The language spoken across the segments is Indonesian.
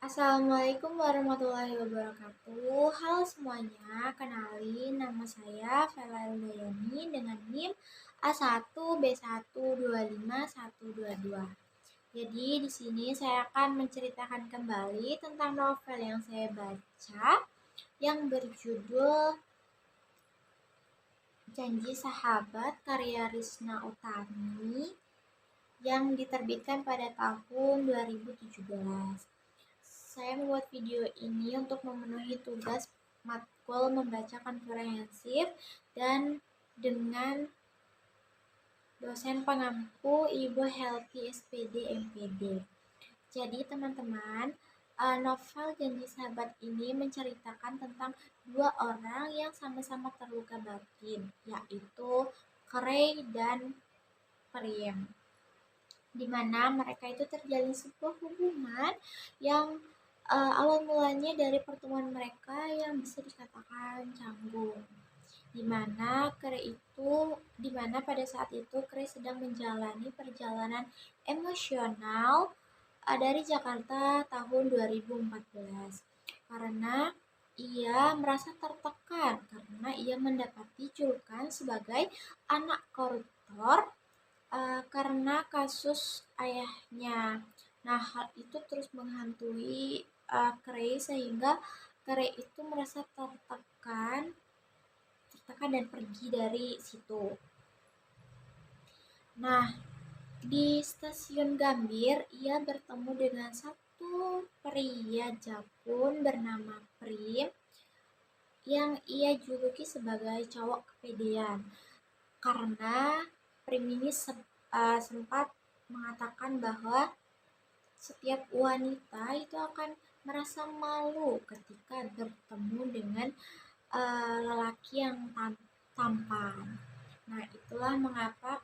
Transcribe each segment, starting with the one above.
Assalamualaikum warahmatullahi wabarakatuh. Halo semuanya, kenalin nama saya Vela Eldayani dengan NIM A1B1251122. Jadi di sini saya akan menceritakan kembali tentang novel yang saya baca yang berjudul Janji Sahabat karya Risna Utami yang diterbitkan pada tahun 2017. Saya membuat video ini untuk memenuhi tugas matkul membaca komprehensif dan dengan dosen pengampu Ibu Helvi SPD MPD. Jadi teman-teman, novel Janji Sahabat ini menceritakan tentang dua orang yang sama-sama terluka batin, yaitu Krey dan Prim, di mana mereka itu terjalin sebuah hubungan yang awal mulanya dari pertemuan mereka yang bisa dikatakan canggung. Di mana pada saat itu Krey sedang menjalani perjalanan emosional dari Jakarta tahun 2014 karena ia merasa tertekan karena ia mendapati julukan sebagai anak koruptor karena kasus ayahnya. Nah, hal itu terus menghantui Krey sehingga Krey itu merasa tertekan dan pergi dari situ. Nah, di stasiun Gambir ia bertemu dengan satu pria Japun bernama Prim yang ia juluki sebagai cowok kepedean karena Prim ini sempat mengatakan bahwa setiap wanita itu akan merasa malu ketika bertemu dengan lelaki yang tampan. Nah, itulah mengapa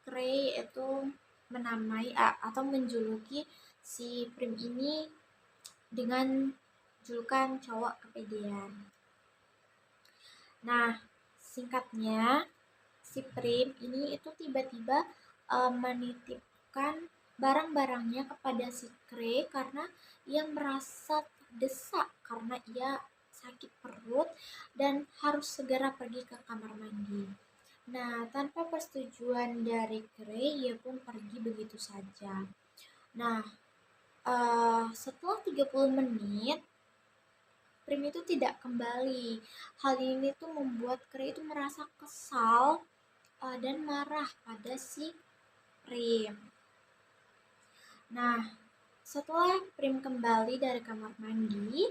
Krey itu menamai atau menjuluki si Prim ini dengan julukan cowok kepedean. Nah, singkatnya si Prim ini itu tiba-tiba menitipkan barang-barangnya kepada si Krey karena ia merasa terdesak karena ia sakit perut dan harus segera pergi ke kamar mandi. Nah, tanpa persetujuan dari Krey, ia pun pergi begitu saja. Nah, setelah 30 menit, Prim itu tidak kembali. Hal ini tuh membuat Krey itu merasa kesal dan marah pada si Prim. Nah, setelah Prim kembali dari kamar mandi,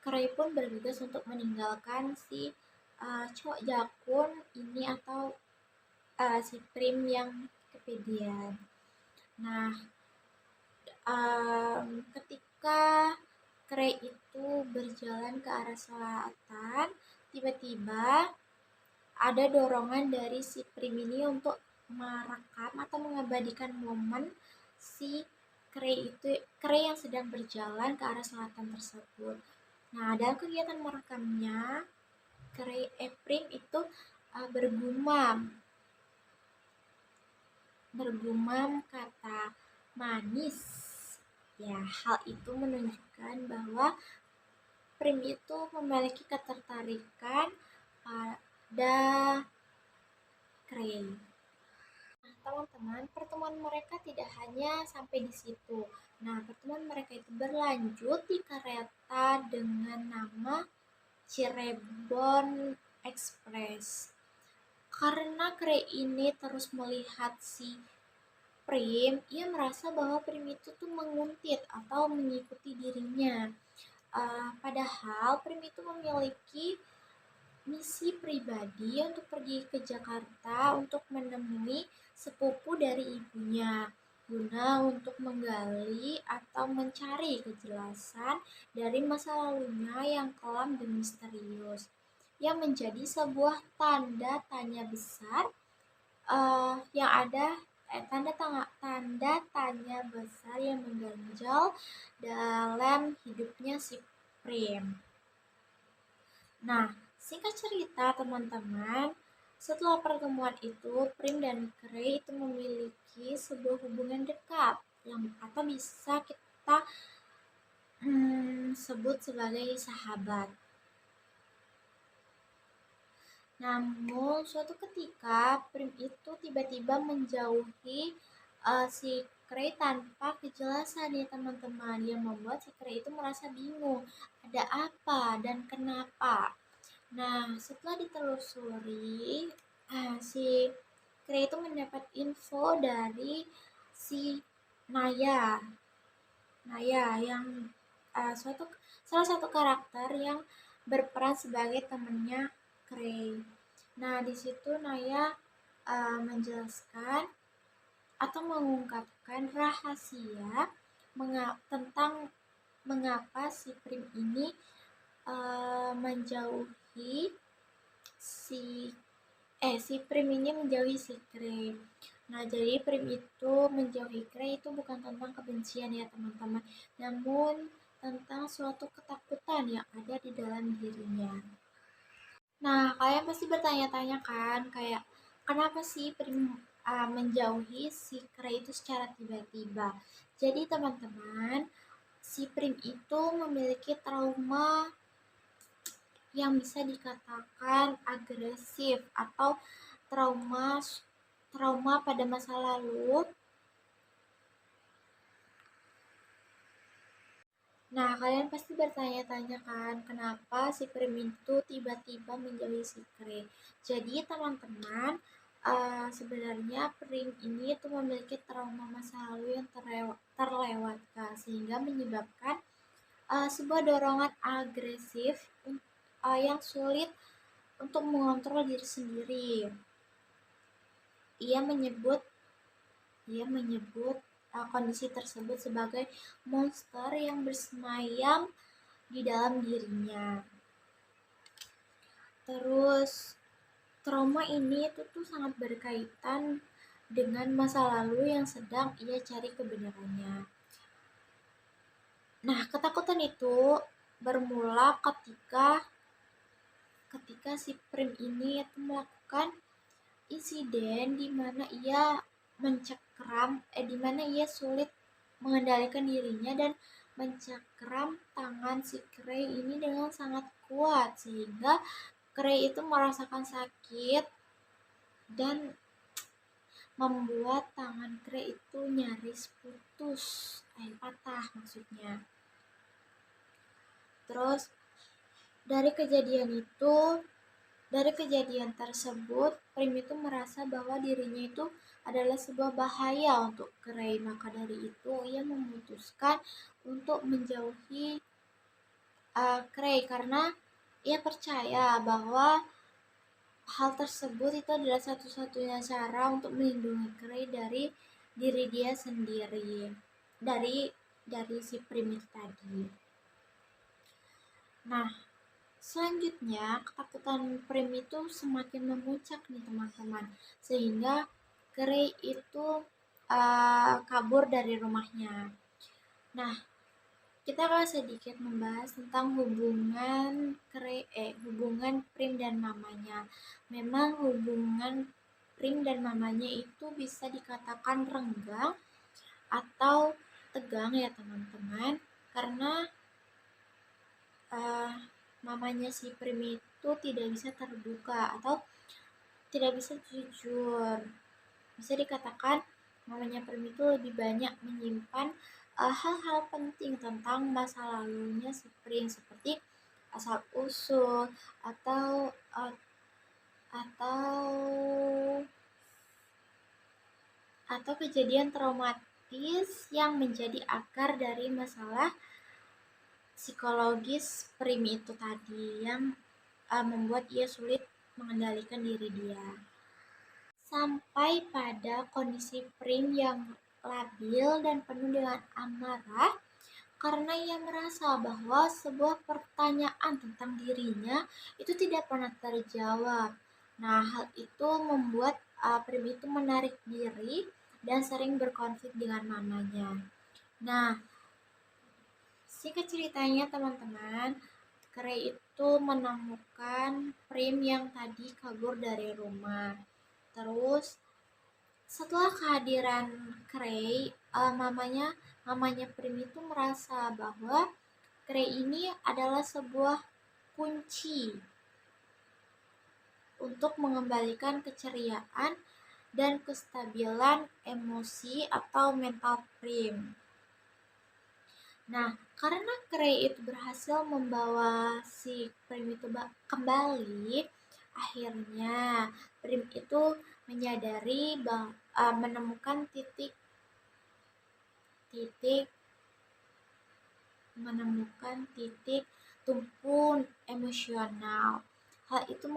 Krey pun bergegas untuk meninggalkan si cowok jakun ini atau si Prim yang kepedean. Nah, ketika Krey itu berjalan ke arah selatan, tiba-tiba ada dorongan dari si Prim ini untuk merekam atau mengabadikan momen si Krey yang sedang berjalan ke arah selatan tersebut. Nah, dalam kegiatan merekamnya, Prim itu bergumam kata manis. Ya, hal itu menunjukkan bahwa Prim itu memiliki ketertarikan pada Krey. Nah, teman-teman, pertemuan mereka tidak hanya sampai di situ. Nah, pertemuan mereka itu berlanjut di kereta dengan nama Cirebon Express. Karena Krey ini terus melihat si Prim, ia merasa bahwa Prim itu tuh menguntit atau mengikuti dirinya. Padahal Prim itu memiliki misi pribadi untuk pergi ke Jakarta untuk menemui sepupu dari ibunya guna untuk menggali atau mencari kejelasan dari masa lalunya yang kelam dan misterius yang menjadi sebuah tanda tanya besar yang ada tanda tanya besar yang mengganjal dalam hidupnya si Prim. Nah, singkat cerita teman-teman, setelah pertemuan itu, Prim dan Krey itu memiliki sebuah hubungan dekat yang atau bisa kita sebut sebagai sahabat. Namun suatu ketika Prim itu tiba-tiba menjauhi si Kray tanpa kejelasan ya teman-teman, yang membuat si Kray itu merasa bingung ada apa dan kenapa. Nah, setelah ditelusuri, si Kray itu mendapat info dari si Naya. Naya yang uh, suatu salah satu karakter yang berperan sebagai temannya Kray. Nah, di situ Naya menjelaskan atau mengungkapkan rahasia tentang mengapa si Prim ini menjauhi si si Prim ini menjauhi si Kray. Nah, jadi Prim itu menjauhi Kray itu bukan tentang kebencian ya teman-teman, namun tentang suatu ketakutan yang ada di dalam dirinya. Nah, kalian pasti bertanya-tanya kan, kayak kenapa sih Prim menjauhi si Kray itu secara tiba-tiba? Jadi teman-teman, si Prim itu memiliki trauma yang bisa dikatakan agresif atau trauma trauma pada masa lalu. Nah, kalian pasti bertanya-tanya kan, kenapa si Prim itu tiba-tiba menjauhi si Kray? Jadi, teman-teman, sebenarnya Prim ini itu memiliki trauma masa lalu yang terlewatkan, sehingga menyebabkan sebuah dorongan agresif yang sulit untuk mengontrol diri sendiri. Ia menyebut kondisi tersebut sebagai monster yang bersemayam di dalam dirinya. Terus trauma ini tuh sangat berkaitan dengan masa lalu yang sedang ia cari kebenarannya. Nah, ketakutan itu bermula ketika si Prim ini itu melakukan insiden di mana ia di mana ia sulit mengendalikan dirinya dan mencekram tangan si Kray ini dengan sangat kuat, sehingga Kray itu merasakan sakit dan membuat tangan Kray itu nyaris putus, patah maksudnya. Terus dari kejadian tersebut, Prim itu merasa bahwa dirinya itu adalah sebuah bahaya untuk Kray. Maka dari itu, ia memutuskan untuk menjauhi Kray karena ia percaya bahwa hal tersebut itu adalah satu-satunya cara untuk melindungi Kray dari diri dia sendiri, dari si Prim itu tadi. Nah, selanjutnya, ketakutan Prim itu semakin memuncak nih teman-teman, sehingga Kray itu kabur dari rumahnya. Nah, kita akan sedikit membahas tentang hubungan Prim dan mamanya. Memang hubungan Prim dan mamanya itu bisa dikatakan renggang atau tegang ya teman-teman, karena mamanya si Prim itu tidak bisa terbuka atau tidak bisa jujur. Bisa dikatakan mamanya Prim itu lebih banyak menyimpan hal-hal penting tentang masa lalunya si Prim, seperti asal usul atau kejadian traumatis yang menjadi akar dari masalah psikologis Prim itu tadi, yang membuat ia sulit mengendalikan diri dia. Sampai pada kondisi Prim yang labil dan penuh dengan amarah karena ia merasa bahwa sebuah pertanyaan tentang dirinya itu tidak pernah terjawab. Nah, hal itu membuat Prim itu menarik diri dan sering berkonflik dengan mamanya. Nah, singkat ceritanya teman-teman, Kray itu menemukan Prim yang tadi kabur dari rumah. Terus setelah kehadiran Kray, mamanya Prim itu merasa bahwa Kray ini adalah sebuah kunci untuk mengembalikan keceriaan dan kestabilan emosi atau mental Prim. Nah, karena Kray itu berhasil membawa si Prim itu kembali, akhirnya Prim itu menyadari menemukan titik tumpu emosional. Hal itu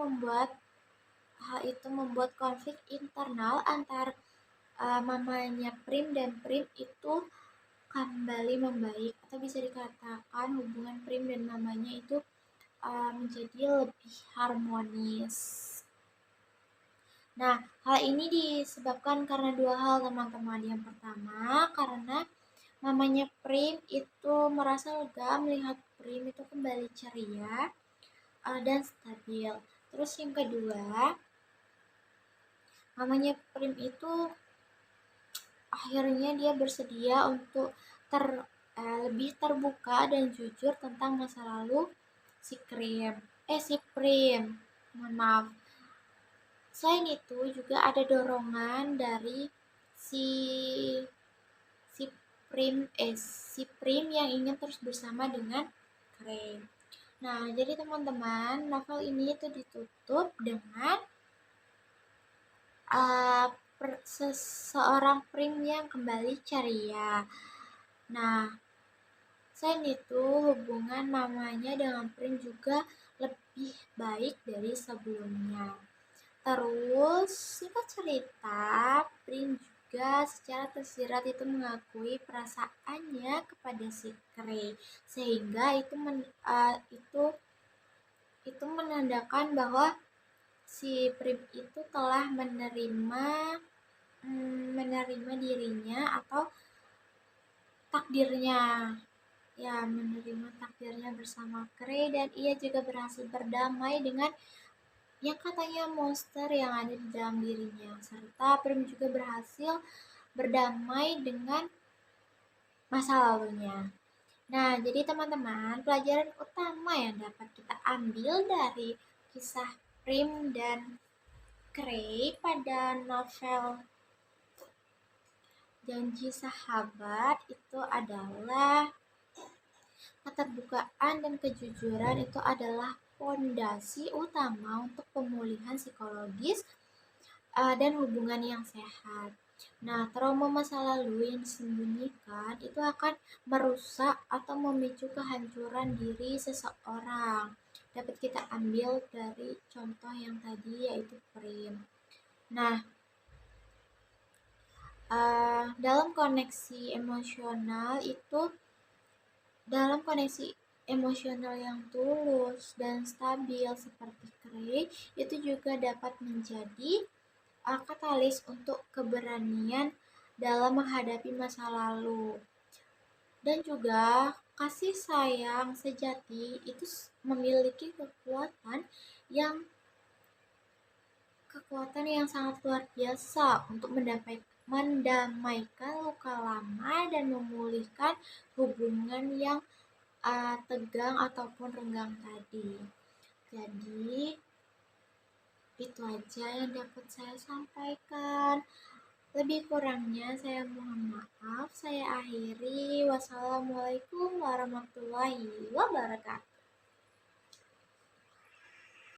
membuat konflik internal antar mamanya Prim dan Prim itu kembali membaik, atau bisa dikatakan hubungan Prim dan mamanya itu menjadi lebih harmonis. Nah, hal ini disebabkan karena dua hal, teman-teman. Yang pertama, karena mamanya Prim itu merasa lega melihat Prim itu kembali ceria dan stabil. Terus yang kedua, mamanya Prim itu akhirnya dia bersedia untuk lebih terbuka dan jujur tentang masa lalu si Prim. Mohon maaf. Selain itu juga ada dorongan dari si Prim yang ingin terus bersama dengan Kray. Nah, jadi teman-teman, novel ini itu ditutup dengan seseorang Prim yang kembali ceria. Nah, selain itu hubungan mamanya dengan Prim juga lebih baik dari sebelumnya. Terus singkat cerita, Prim juga secara tersirat itu mengakui perasaannya kepada si Kray, sehingga itu menandakan bahwa si Prim itu telah menerima dirinya atau takdirnya, menerima takdirnya bersama Kray, dan ia juga berhasil berdamai dengan yang katanya monster yang ada di dalam dirinya, serta Prim juga berhasil berdamai dengan masa lalunya. Nah, jadi teman-teman, pelajaran utama yang dapat kita ambil dari kisah Prim dan Kray pada novel Janji Sahabat itu adalah keterbukaan dan kejujuran itu adalah fondasi utama untuk pemulihan psikologis dan hubungan yang sehat. Nah, trauma masa lalu yang disembunyikan itu akan merusak atau memicu kehancuran diri seseorang. Dapat kita ambil dari contoh yang tadi, yaitu Prim. Nah, dalam koneksi emosional yang tulus dan stabil seperti Kray, itu juga dapat menjadi katalis untuk keberanian dalam menghadapi masa lalu. Dan juga kasih sayang sejati itu memiliki kekuatan yang sangat luar biasa untuk mendamaikan luka lama dan memulihkan hubungan yang tegang ataupun renggang tadi. Jadi itu aja yang dapat saya sampaikan. Lebih kurangnya saya mohon maaf. Saya akhiri. Wassalamualaikum warahmatullahi wabarakatuh.